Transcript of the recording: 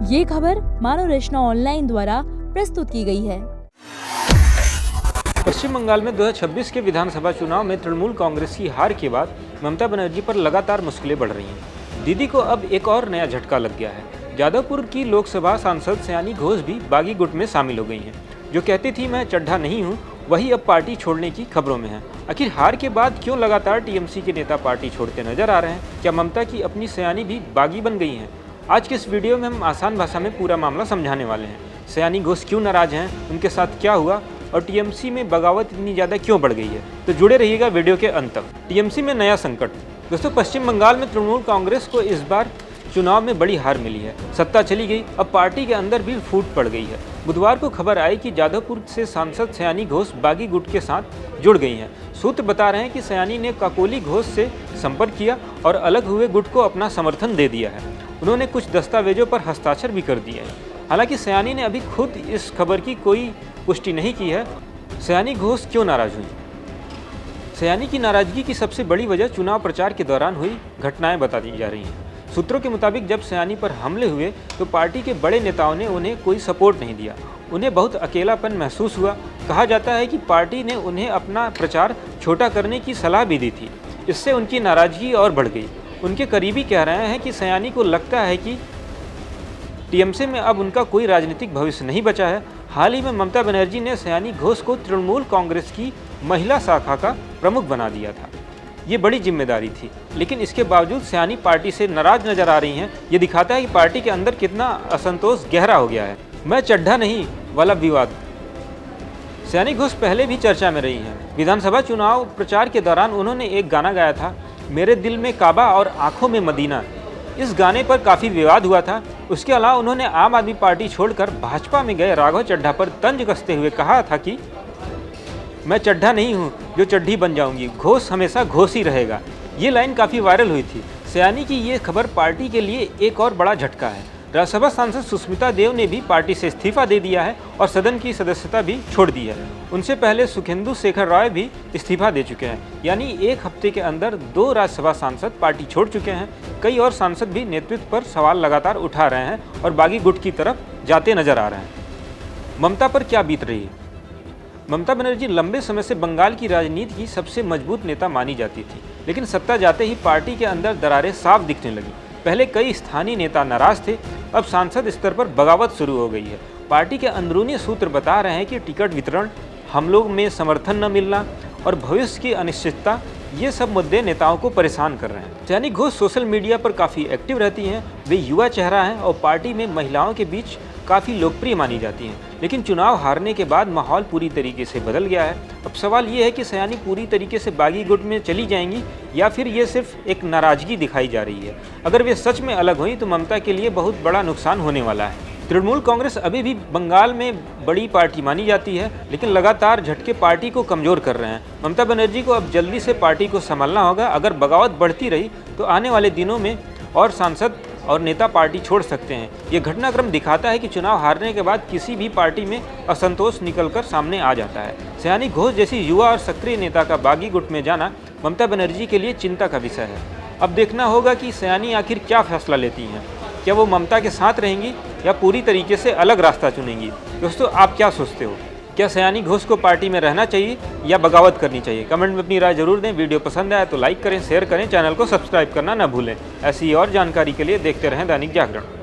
ये खबर मानव रचना ऑनलाइन द्वारा प्रस्तुत की गई है। पश्चिम बंगाल में 2026 के विधानसभा चुनाव में तृणमूल कांग्रेस की हार के बाद ममता बनर्जी पर लगातार मुश्किलें बढ़ रही हैं। दीदी को अब एक और नया झटका लग गया है। जादवपुर की लोकसभा सांसद सयानी घोष भी बागी गुट में शामिल हो गई हैं। जो कहती थी मैं चड्ढा नहीं हूं, वही अब पार्टी छोड़ने की खबरों में है। आखिर हार के बाद क्यों लगातार टीएमसी के नेता पार्टी छोड़ते नजर आ रहे हैं? क्या ममता की अपनी सयानी भी बागी बन गई हैं? आज के इस वीडियो में हम आसान भाषा में पूरा मामला समझाने वाले हैं। सयानी घोष क्यों नाराज हैं, उनके साथ क्या हुआ और टीएमसी में बगावत इतनी ज़्यादा क्यों बढ़ गई है, तो जुड़े रहिएगा वीडियो के अंत तक। टीएमसी में नया संकट। दोस्तों, पश्चिम बंगाल में तृणमूल कांग्रेस को इस बार चुनाव में बड़ी हार मिली है। सत्ता चली गई, अब पार्टी के अंदर भी फूट पड़ गई है। बुधवार को खबर आई कि जादवपुर से सांसद सयानी घोष बागी गुट के साथ जुड़ गई हैं। सूत्र बता रहे हैं कि सयानी ने काकोली घोष से संपर्क किया और अलग हुए गुट को अपना समर्थन दे दिया है। उन्होंने कुछ दस्तावेजों पर हस्ताक्षर भी कर दिए हैं। हालांकि सयानी ने अभी खुद इस खबर की कोई पुष्टि नहीं की है। सयानी घोष क्यों नाराज हुई? सयानी की नाराजगी की सबसे बड़ी वजह चुनाव प्रचार के दौरान हुई घटनाएं बता दी जा रही हैं। सूत्रों के मुताबिक जब सयानी पर हमले हुए तो पार्टी के बड़े नेताओं ने उन्हें कोई सपोर्ट नहीं दिया। उन्हें बहुत अकेलापन महसूस हुआ। कहा जाता है कि पार्टी ने उन्हें अपना प्रचार छोटा करने की सलाह भी दी थी। इससे उनकी नाराजगी और बढ़ गई। उनके करीबी कह रहे हैं कि सयानी को लगता है कि टीएमसी में अब उनका कोई राजनीतिक भविष्य नहीं बचा है। हाल ही में ममता बनर्जी ने सयानी घोष को तृणमूल कांग्रेस की महिला शाखा का प्रमुख बना दिया था। ये बड़ी जिम्मेदारी थी, लेकिन इसके बावजूद सयानी पार्टी से नाराज नजर आ रही हैं। ये दिखाता है कि पार्टी के अंदर कितना असंतोष गहरा हो गया है। मैं चड्ढा नहीं वाला विवाद। सयानी घोष पहले भी चर्चा में रही हैं। विधानसभा चुनाव प्रचार के दौरान उन्होंने एक गाना गाया था, मेरे दिल में काबा और आंखों में मदीना। इस गाने पर काफ़ी विवाद हुआ था। उसके अलावा उन्होंने आम आदमी पार्टी छोड़कर भाजपा में गए राघव चड्ढा पर तंज कसते हुए कहा था कि मैं चड्ढा नहीं हूँ जो चड्ढी बन जाऊंगी, घोष हमेशा घोष ही रहेगा। ये लाइन काफ़ी वायरल हुई थी। सयानी की ये खबर पार्टी के लिए एक और बड़ा झटका है। राज्यसभा सांसद सुष्मिता देव ने भी पार्टी से इस्तीफा दे दिया है और सदन की सदस्यता भी छोड़ दी है। उनसे पहले सुखेंदु शेखर राय भी इस्तीफा दे चुके हैं। यानी एक हफ्ते के अंदर 2 राज्यसभा सांसद पार्टी छोड़ चुके हैं। कई और सांसद भी नेतृत्व पर सवाल लगातार उठा रहे हैं और बागी गुट की तरफ जाते नजर आ रहे हैं। ममता पर क्या बीत रही है? ममता बनर्जी लंबे समय से बंगाल की राजनीति की सबसे मजबूत नेता मानी जाती थी, लेकिन सत्ता जाते ही पार्टी के अंदर दरारें साफ दिखने लगी। पहले कई स्थानीय नेता नाराज थे, अब सांसद स्तर पर बगावत शुरू हो गई है। पार्टी के अंदरूनी सूत्र बता रहे हैं कि टिकट वितरण, हमलों में समर्थन न मिलना और भविष्य की अनिश्चितता, ये सब मुद्दे नेताओं को परेशान कर रहे हैं। सयानी घोष सोशल मीडिया पर काफ़ी एक्टिव रहती हैं। वे युवा चेहरा हैं और पार्टी में महिलाओं के बीच काफ़ी लोकप्रिय मानी जाती हैं। लेकिन चुनाव हारने के बाद माहौल पूरी तरीके से बदल गया है। अब सवाल ये है कि सयानी पूरी तरीके से बागी गुट में चली जाएंगी या फिर ये सिर्फ एक नाराजगी दिखाई जा रही है। अगर वे सच में अलग हुई तो ममता के लिए बहुत बड़ा नुकसान होने वाला है। तृणमूल कांग्रेस अभी भी बंगाल में बड़ी पार्टी मानी जाती है, लेकिन लगातार झटके पार्टी को कमज़ोर कर रहे हैं। ममता बनर्जी को अब जल्दी से पार्टी को संभालना होगा। अगर बगावत बढ़ती रही तो आने वाले दिनों में और सांसद और नेता पार्टी छोड़ सकते हैं। ये घटनाक्रम दिखाता है कि चुनाव हारने के बाद किसी भी पार्टी में असंतोष निकलकर सामने आ जाता है। सयानी घोष जैसी युवा और सक्रिय नेता का बागी गुट में जाना ममता बनर्जी के लिए चिंता का विषय है। अब देखना होगा कि सयानी आखिर क्या फैसला लेती हैं। क्या वो ममता के साथ रहेंगी या पूरी तरीके से अलग रास्ता चुनेंगी? दोस्तों, आप क्या सोचते हो? क्या सयानी घोष को पार्टी में रहना चाहिए या बगावत करनी चाहिए? कमेंट में अपनी राय जरूर दें। वीडियो पसंद आया तो लाइक करें, शेयर करें, चैनल को सब्सक्राइब करना न भूलें। ऐसी और जानकारी के लिए देखते रहें दैनिक जागरण।